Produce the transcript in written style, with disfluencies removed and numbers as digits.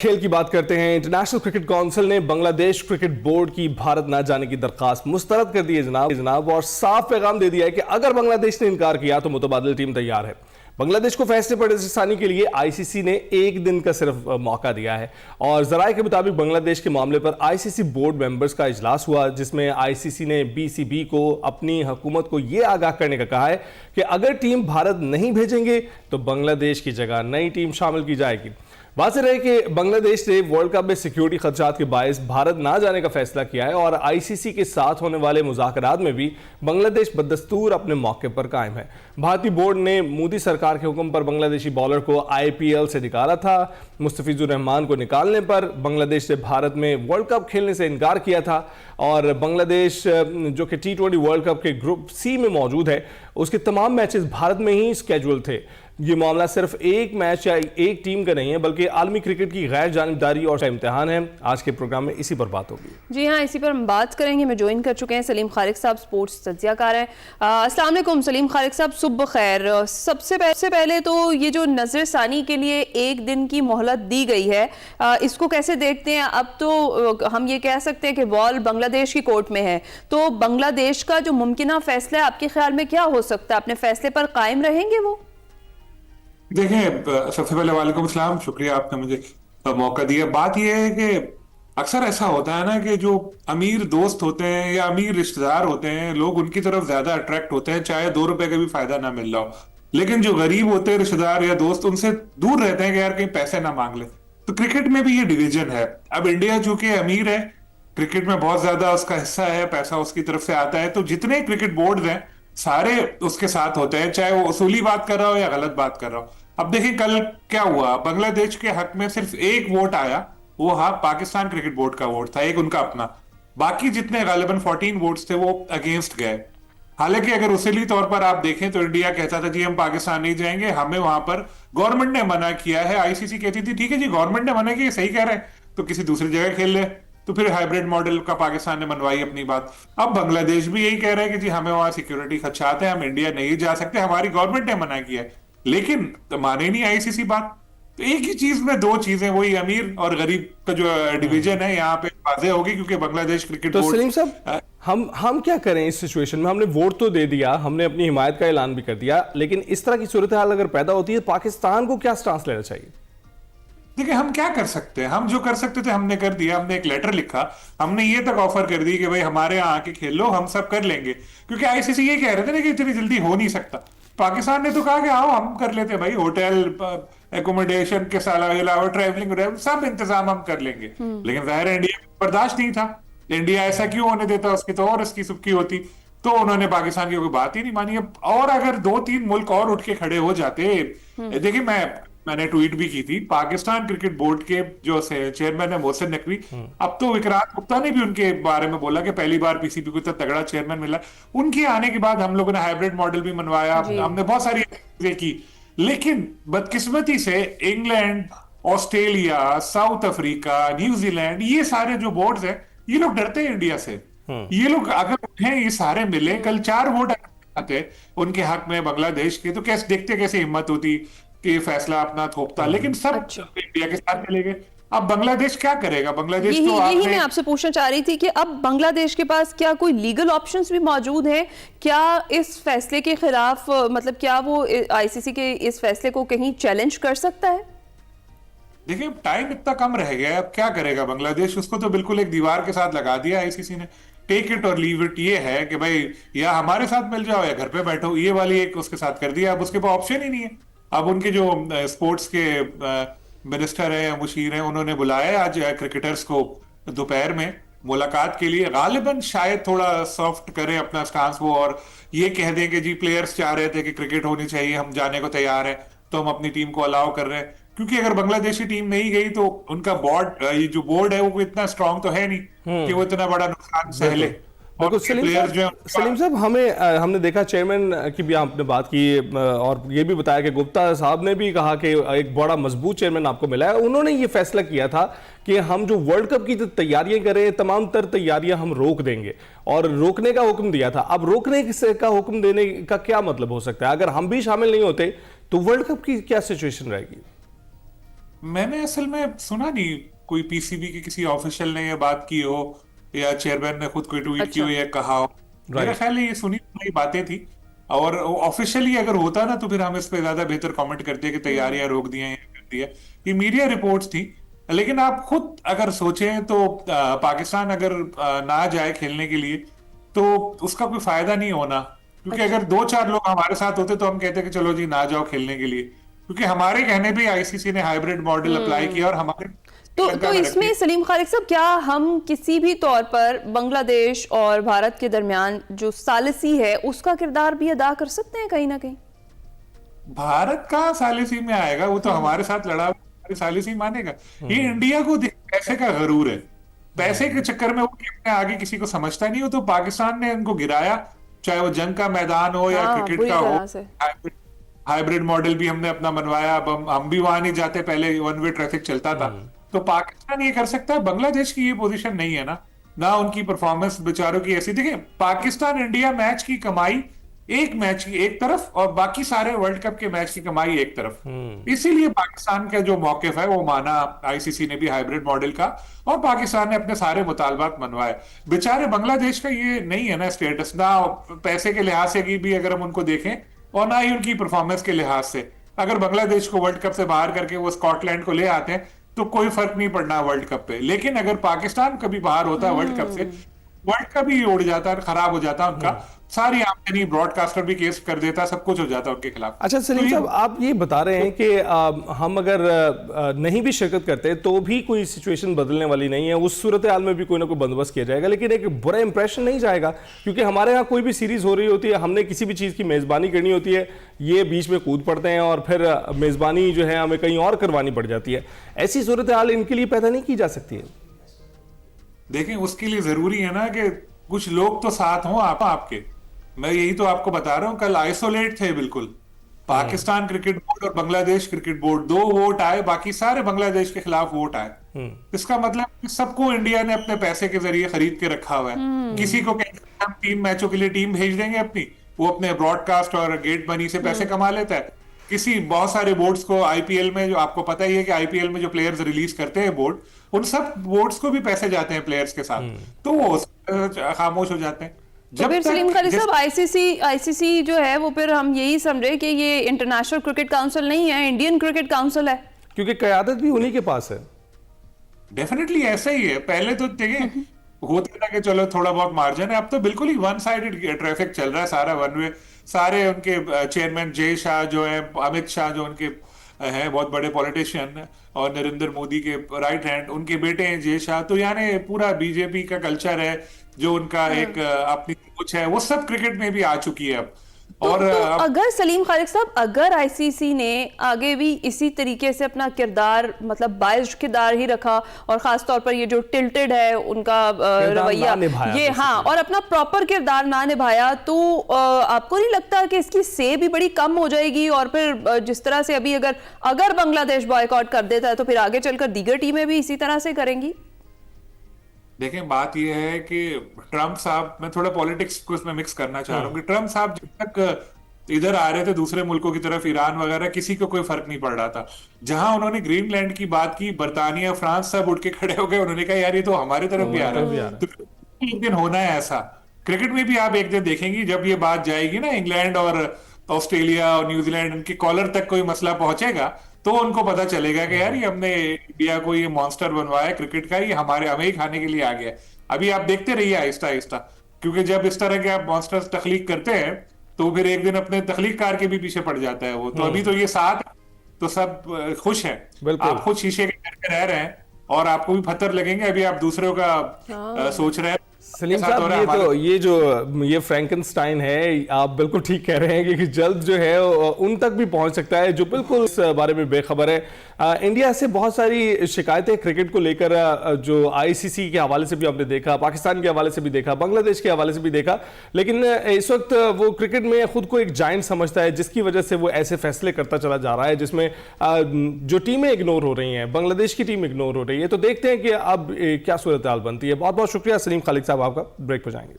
खेल की बात करते हैं। इंटरनेशनल क्रिकेट काउंसिल ने बांग्लादेश क्रिकेट बोर्ड की भारत न जाने की दरखास्त मुस्तरद कर दी है जनाब, और साफ पैगाम दे दिया है कि अगर बांग्लादेश ने इनकार किया तो मुतबादिल टीम तैयार है। बांग्लादेश को फैसले पर रसानी के लिए आईसीसी ने एक दिन का सिर्फ मौका दिया है और जराये के मुताबिक बांग्लादेश के मामले पर आईसीसी बोर्ड मेंबर्स का इजलास हुआ, जिसमें आईसीसी ने बीसीबी को अपनी हुकूमत को यह आगाह करने का कहा है कि अगर टीम भारत नहीं भेजेंगे तो बांग्लादेश की जगह नई टीम शामिल की जाएगी। वाज़ेह रहे कि बांग्लादेश ने वर्ल्ड कप में सिक्योरिटी खदशात के बायस भारत ना जाने का फैसला किया है और आईसीसी के साथ होने वाले मुज़ाकरात में भी बांग्लादेश बदस्तूर अपने मौके पर कायम है। भारतीय बोर्ड ने मोदी सरकार के हुक्म पर बांग्लादेशी बॉलर को आईपीएल से निकाला था। मुस्तफिजुर रहमान को निकालने पर बांग्लादेश ने भारत में वर्ल्ड कप खेलने से इनकार किया था और बांग्लादेश जो कि T20 वर्ल्ड कप के ग्रुप सी में मौजूद है, उसके तमाम मैचेस भारत में ही स्केड्यूल थे। ये मामला सिर्फ एक मैच या एक टीम का नहीं है, बल्कि आलमी क्रिकेट की गैर जानिबदारी और इम्तिहान है। आज के प्रोग्राम में इसी पर बात होगी। जी हाँ, इसी पर हम बात करेंगे। मैं ज्वाइन कर चुके हैं सलीम खालिक साहब, स्पोर्ट्स तज्जियाकार हैं। अस्सलाम वालेकुम सलीम खालिक साहब, सुबह खैर। सबसे पहले तो ये जो नजरसानी के लिए एक दिन की मोहलत दी गई है, इसको कैसे देखते हैं? अब तो हम ये कह सकते हैं कि बॉल बांग्लादेश की कोर्ट में है, तो बांग्लादेश का जो मुमकिना फैसला है आपके ख्याल में क्या हो सकता है? अपने फैसले पर कायम रहेंगे वो? देखें, सबसे पहले वालेकुम सलाम, शुक्रिया आपने मुझे मौका दिया। बात यह है कि अक्सर ऐसा होता है ना कि जो अमीर दोस्त होते हैं या अमीर रिश्तेदार होते हैं, लोग उनकी तरफ ज्यादा अट्रैक्ट होते हैं, चाहे 2 रुपए का भी फायदा ना मिल रहा हो। लेकिन जो गरीब होते हैं रिश्तेदार या दोस्त, उनसे दूर रहते हैं कि यार कहीं पैसे ना मांग ले। तो क्रिकेट में भी ये डिवीजन है। अब इंडिया चूंकि अमीर है, क्रिकेट में बहुत ज्यादा उसका हिस्सा है, पैसा उसकी तरफ से आता है, तो जितने क्रिकेट बोर्ड हैं सारे उसके साथ होते हैं, चाहे वो उसूली बात कर रहा हो या गलत बात कर रहा हो। अब देखिए कल क्या हुआ, बांग्लादेश के हक में सिर्फ एक वोट आया, वो हाँ पाकिस्तान क्रिकेट बोर्ड का वोट था, एक उनका अपना। बाकी जितने गालिबन 14 वोट्स थे वो अगेंस्ट गए। हालांकि अगर उसूली तौर पर आप देखें तो इंडिया कहता था जी हम पाकिस्तान नहीं जाएंगे, हमें वहां पर गवर्नमेंट ने मना किया है। आईसीसी कहती थी ठीक है जी, गवर्नमेंट ने मना किया, सही कह रहे हैं, तो किसी दूसरी जगह खेल ले। तो फिर हाइब्रिड मॉडल का पाकिस्तान ने मनवाई अपनी बात। अब बांग्लादेश भी यही कह रहे हैं कि जी हमें वहां सिक्योरिटी खदशात है, हम इंडिया नहीं जा सकते, हमारी गवर्नमेंट ने मना किया है। लेकिन तो माने नहीं आईसीसी बात। तो एक ही चीज में दो चीजें, वही अमीर और गरीब का जो डिवीजन है यहाँ पे वाज़ेह होगी, क्योंकि बांग्लादेश क्रिकेट तो बोर्ड। सलीम साहब, हम क्या करें इस सिचुएशन में? हमने वोट तो दे दिया, हमने अपनी हिमायत का ऐलान भी कर दिया, लेकिन इस तरह की सूरत हाल अगर पैदा होती है, पाकिस्तान को क्या स्टांस लेना चाहिए? देखिए हम क्या कर सकते हैं, हम जो कर सकते थे हमने कर दिया। हमने एक लेटर लिखा, हमने ये तक ऑफर कर दी कि भाई हमारे यहाँ आके खेल लो, हम सब कर लेंगे। क्योंकि आईसीसी ये कह रहे थे ना कि इतनी जल्दी हो नहीं सकता। पाकिस्तान ने तो कहा कि आओ हम कर लेते भाई, होटल एकोमोडेशन के अलावा ट्रैवलिंग सब इंतजाम हम कर लेंगे। लेकिन जाहिर है इंडिया बर्दाश्त नहीं था। इंडिया ऐसा क्यों होने देता, उसकी तो और इसकी सुक्की होती। तो उन्होंने पाकिस्तान की कोई बात ही नहीं मानी। और अगर 2-3 मुल्क और उठ के खड़े हो जाते, देखिए मैंने ट्वीट भी की थी, पाकिस्तान क्रिकेट बोर्ड के जो चेयरमैन है मोहसिन नकवी, अब तो विक्रांत गुप्ता ने भी उनके बारे में बोला कि पहली बार पीसीबी को इतना तगड़ा चेयरमैन मिला। उनके आने के बाद हम लोगों ने हाइब्रिड मॉडल भी मनवाया, हमने बहुत सारी चीजें की। लेकिन बदकिस्मती से England, Australia, south Africa, New Zealand, ये सारे जो बोर्ड्स हैं, ये लोग डरते हैं इंडिया से। ये लोग अगर उठे, ये सारे मिले, कल 4 वोट आते उनके हक में बांग्लादेश के, तो कैसे देखते कैसे हिम्मत होती कि फैसला अपना थोपता। लेकिन सब इंडिया के साथ चले गए। अब बांग्लादेश क्या करेगा? बांग्लादेश यही मैं आपसे पूछना चाह रही थी कि अब बांग्लादेश के पास क्या कोई लीगल ऑप्शंस भी मौजूद हैं क्या इस फैसले के खिलाफ? मतलब क्या वो आईसीसी के इस फैसले को कहीं चैलेंज कर सकता है? देखिए टाइम इतना कम रह गया है, अब क्या करेगा बांग्लादेश? उसको तो बिल्कुल एक दीवार के साथ लगा दिया आईसीसी ने। टेक इट और लीव इट, ये है कि भाई या हमारे साथ मिल जाओ या घर पे बैठो, ये वाली एक उसके साथ कर दिया। अब उसके पास ऑप्शन ही नहीं है। अब उनके जो स्पोर्ट्स के मिनिस्टर है या मुशीर है, उन्होंने बुलाया आज क्रिकेटर्स को दोपहर में मुलाकात के लिए। गालिबन शायद थोड़ा सॉफ्ट करें अपना स्टांस वो, और ये कह दें कि जी प्लेयर्स चाह रहे थे कि क्रिकेट होनी चाहिए, हम जाने को तैयार हैं, तो हम अपनी टीम को अलाउ कर रहे हैं। क्योंकि अगर बांग्लादेशी टीम नहीं गई तो उनका बोर्ड, ये जो बोर्ड है वो इतना स्ट्रांग तो है नहीं कि वो इतना बड़ा नुकसान सह ले। बिल्कुल सलीम साहब, हमने देखा चेयरमैन की भी आपने बात की और ये भी बताया कि गुप्ता साहब ने भी कहा कि एक बड़ा मजबूत चेयरमैन आपको मिला है। उन्होंने ये फैसला किया था कि हम जो वर्ल्ड कप की तैयारियां कर रहे हैं, तमाम तर तैयारियां हम रोक देंगे और रोकने का हुक्म दिया था। अब रोकने का हुक्म देने का क्या मतलब हो सकता है? अगर हम भी शामिल नहीं होते तो वर्ल्ड कप की क्या सिचुएशन रहेगी? मैंने असल में सुना नहीं कोई पीसीबी के किसी ऑफिशियल ने ये बात की हो या चेयरमैन ने खुद कोई ट्वीट की हो अच्छा। या कहा हो। मेरा राइट। ख्याल है ये सुनी सुनाई बातें थी, और ऑफिशियली अगर होता ना तो फिर हम इस पे ज्यादा बेहतर कमेंट करते कि तैयारियां रोक दी हैं या कर दी है। ये मीडिया रिपोर्ट्स थी। लेकिन आप खुद अगर सोचें तो पाकिस्तान अगर ना जाए खेलने के लिए तो उसका कोई फायदा नहीं होना, क्योंकि अच्छा। अगर दो चार लोग हमारे साथ होते तो हम कहते कि चलो जी ना जाओ खेलने के लिए, क्योंकि हमारे कहने पे आईसीसी ने हाइब्रिड मॉडल अप्लाई किया और हमारे तो श्रीलंका में इसमें रखी। सलीम खालिक साहब, क्या हम किसी भी तौर पर बांग्लादेश और भारत के दरमियान जो सालिसी है उसका किरदार भी अदा कर सकते हैं कहीं ना कहीं? भारत का सालिसी में आएगा, वो तो हमारे साथ लड़ा हुआ, हमारी सालिसी मानेगा। ये इंडिया को पैसे का गरूर है, पैसे के चक्कर में वो अपने आगे किसी को समझता नहीं हो। तो पाकिस्तान ने उनको गिराया, चाहे वो जंग का मैदान हो या हाँ, क्रिकेट बुरी का हो। तरह से। हाइब्रिड मॉडल भी हमने अपना बनवाया, अब हम भी वहां नहीं जाते, पहले वन वे ट्रैफिक चलता था। तो पाकिस्तान ये कर सकता है, बांग्लादेश की ये पोजीशन नहीं है ना उनकी परफॉर्मेंस बेचारों की ऐसी। देखिए पाकिस्तान इंडिया मैच की कमाई एक मैच की एक तरफ और बाकी सारे वर्ल्ड कप के मैच की कमाई एक तरफ। इसीलिए पाकिस्तान का जो मौकिफ है वो माना आईसीसी ने भी हाइब्रिड मॉडल का, और पाकिस्तान ने अपने सारे मुतालबात मनवाए। बेचारे बांग्लादेश का ये नहीं है ना स्टेटस, ना पैसे के लिहाज से भी अगर हम उनको देखें और ना ही उनकी परफॉर्मेंस के लिहाज से। अगर बांग्लादेश को वर्ल्ड कप से बाहर करके वो स्कॉटलैंड को ले आते हैं तो कोई फर्क नहीं पड़ना वर्ल्ड कप पे। लेकिन अगर पाकिस्तान कभी बाहर होता है वर्ल्ड कप से, वर्ल्ड कप ही उड़ जाता है, खराब हो जाता उनका सारी आमदनी, ब्रॉडकास्टर भी केस कर देता, सब कुछ हो जाता उनके खिलाफ। अच्छा सलीम साहब, आप ये बता रहे हैं कि हम अगर नहीं भी शिरकत करते तो भी कोई सिचुएशन बदलने वाली नहीं है, उस सूरत हाल में भी कोई ना कोई बंदोबस्त किया जाएगा, लेकिन एक बुरा इंप्रेशन नहीं जाएगा। क्योंकि हमारे यहाँ कोई भी सीरीज हो रही होती है, हमने किसी भी चीज़ की मेज़बानी करनी होती है, ये बीच में कूद पड़ते हैं और फिर मेज़बानी जो है हमें कहीं और करवानी पड़ जाती है। ऐसी सूरत हाल इनके लिए पैदा नहीं की जा सकती है। देखें उसके लिए जरूरी है ना कि कुछ लोग तो साथ हों आपके। मैं यही तो आपको बता रहा हूं, कल आइसोलेट थे बिल्कुल। पाकिस्तान क्रिकेट बोर्ड और बांग्लादेश क्रिकेट बोर्ड, दो वोट आए, बाकी सारे बांग्लादेश के खिलाफ वोट आए। इसका मतलब कि सबको इंडिया ने अपने पैसे के जरिए खरीद के रखा हुआ है। किसी को कहते हैं हम 3 मैचों के लिए टीम भेज देंगे अपनी, वो अपने ब्रॉडकास्ट और गेट मनी से पैसे कमा लेता है। किसी बहुत सारे बोर्ड्स को आईपीएल में, जो आपको पता ही है कि आईपीएल में जो प्लेयर्स रिलीज करते हैं बोर्ड, उन सब बोर्ड्स को भी पैसे जाते हैं प्लेयर्स के साथ, तो वो खामोश हो जाते हैं। तो फिर सलीम खालिक साहब, आईसीसी जो है वो फिर हम यही समझे कि ये इंटरनेशनल क्रिकेट काउंसिल नहीं है, इंडियन क्रिकेट काउंसिल है, क्योंकि क़यादत भी उन्हीं के पास है। डेफिनेटली ऐसा ही है। पहले तो देखिए होता था कि चलो थोड़ा बहुत मार्जिन है, अब तो बिल्कुल ही वन साइडेड ट्रैफिक चल रहा है, सारा वन वे। सारे उनके चेयरमैन जय शाह जो है, अमित शाह जो उनके हैं बहुत बड़े पॉलिटिशियन, और नरेंद्र मोदी के राइट हैंड उनके बेटे हैं जय शाह, तो यानी पूरा बीजेपी का कल्चर है जो उनका एक अपनी सोच है, वो सब क्रिकेट में भी आ चुकी है अब। और अगर सलीम खालिक साहब, अगर आईसीसी ने आगे भी इसी तरीके से अपना किरदार, मतलब बायस्ड किरदार ही रखा, और खास तौर पर ये जो टिल्टेड है उनका रवैया, ये हाँ, और अपना प्रॉपर किरदार ना निभाया, तो आपको नहीं लगता कि इसकी से भी बड़ी कम हो जाएगी? और फिर जिस तरह से अभी अगर बांग्लादेश बॉयकॉट कर देता है तो फिर आगे चलकर दीगर टीमें भी इसी तरह से करेंगी। देखें बात यह है कि ट्रंप साहब, मैं थोड़ा पॉलिटिक्स को इसमें मिक्स करना चाह रहा हूँ कि ट्रंप साहब जब तक इधर आ रहे थे दूसरे मुल्कों की तरफ, ईरान वगैरह, किसी को कोई फर्क नहीं पड़ रहा था। जहां उन्होंने ग्रीनलैंड की बात की, बर्तानिया, फ्रांस सब उठ के खड़े हो गए, उन्होंने कहा यार ये तो हमारे तरफ भी आ रहा है। तो एक दिन होना है ऐसा। क्रिकेट में भी आप एक दिन देखेंगी जब ये बात जाएगी ना, इंग्लैंड और ऑस्ट्रेलिया और न्यूजीलैंड, उनकी कॉलर तक कोई मसला पहुंचेगा तो उनको पता चलेगा कि यार ये हमने इंडिया को ये मॉन्स्टर बनवाया क्रिकेट का, ये हमें ही खाने के लिए आ गया। अभी आप देखते रहिए आहिस्ता आहिस्ता, क्योंकि जब इस तरह के आप मॉन्स्टर्स तख्लीक करते हैं तो फिर एक दिन अपने तख्लीककार के भी पीछे पड़ जाता है वो। तो अभी तो ये साथ, तो सब खुश हैं, आप खुद शीशे के घर में रह रहे हैं और आपको भी पत्थर लगेंगे। अभी आप दूसरों का सोच रहे हैं। सलीम साहब, ये फ्रैंकेनस्टाइन है, आप बिल्कुल ठीक कह रहे हैं कि जल्द जो है उन तक भी पहुंच सकता है जो बिल्कुल इस बारे में बेखबर है। इंडिया से बहुत सारी शिकायतें क्रिकेट को लेकर, जो आईसीसी के हवाले से भी हमने देखा, पाकिस्तान के हवाले से भी देखा, बांग्लादेश के हवाले से भी देखा, लेकिन इस वक्त वो क्रिकेट में खुद को एक जायंट समझता है, जिसकी वजह से वो ऐसे फैसले करता चला जा रहा है जिसमें जो टीमें इग्नोर हो रही हैं, बांग्लादेश की टीम इग्नोर हो रही है। तो देखते हैं कि अब क्या सूरत हाल बनती है। बहुत बहुत शुक्रिया सलीम खालिक साहब, आपका। ब्रेक पर जाएंगे।